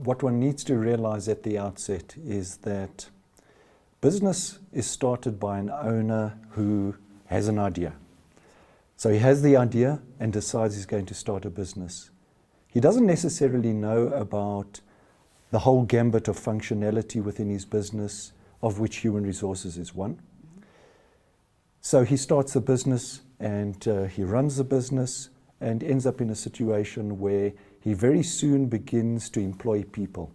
what one needs to realize at the outset is that business is started by an owner who has an idea. So he has the idea and decides he's going to start a business. He doesn't necessarily know about the whole gambit of functionality within his business, of which human resources is one. So he starts the business and he runs the business and ends up in a situation where he very soon begins to employ people.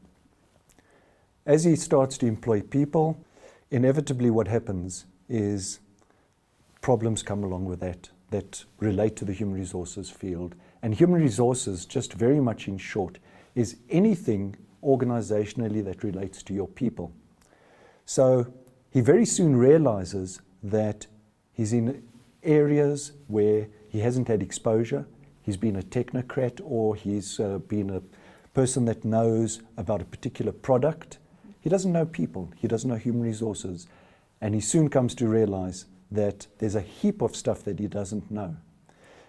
As he starts to employ people, inevitably what happens is problems come along with that relate to the human resources field. And human resources, just very much in short, is anything organizationally that relates to your people. So he very soon realizes that he's in areas where he hasn't had exposure. He's been a technocrat, or he's been a person that knows about a particular product. He doesn't know people. He doesn't know human resources. And he soon comes to realize that there's a heap of stuff that he doesn't know.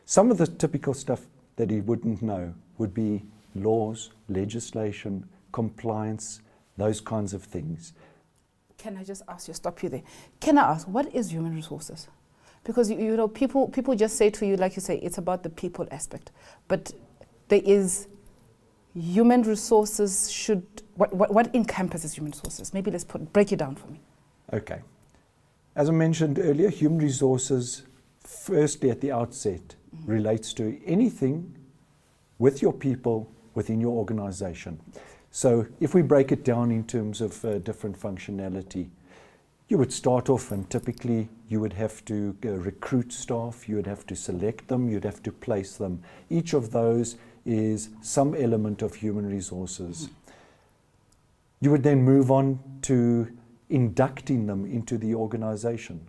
Some of the typical stuff that he wouldn't know would be laws, legislation, compliance, those kinds of things. Can I just ask you, stop you there? Can I ask, what is human resources? Because you know, people just say to you, like you say, it's about the people aspect. But there is human resources what encompasses human resources? Maybe let's break it down for me. Okay. As I mentioned earlier, human resources, firstly at the outset, relates to anything with your people within your organization. So if we break it down in terms of different functionality, you would start off and typically you would have to recruit staff, you would have to select them, you'd have to place them. Each of those is some element of human resources. You would then move on to inducting them into the organization.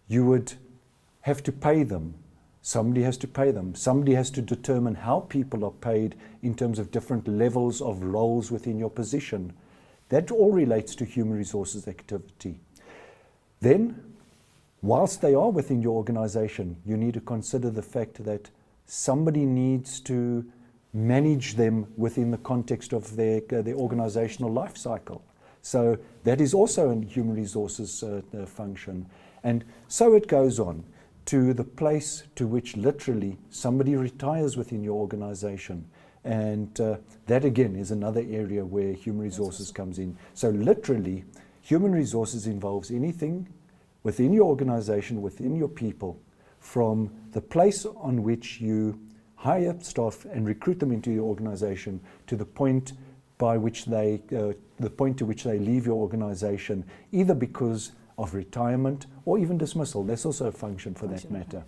You would have to pay them. Somebody has to pay them. Somebody has to determine how people are paid in terms of different levels of roles within your position. That all relates to human resources activity. Then, whilst they are within your organization, you need to consider the fact that somebody needs to manage them within the context of their organizational life cycle. So that is also a human resources function. And so it goes on to the place to which literally somebody retires within your organization. And that again is another area where human resources comes in. So literally, human resources involves anything within your organization, within your people, from the place on which you hire staff and recruit them into your organization to the point by which they, the point to which they leave your organization, either because of retirement or even dismissal. That's also a function for that matter.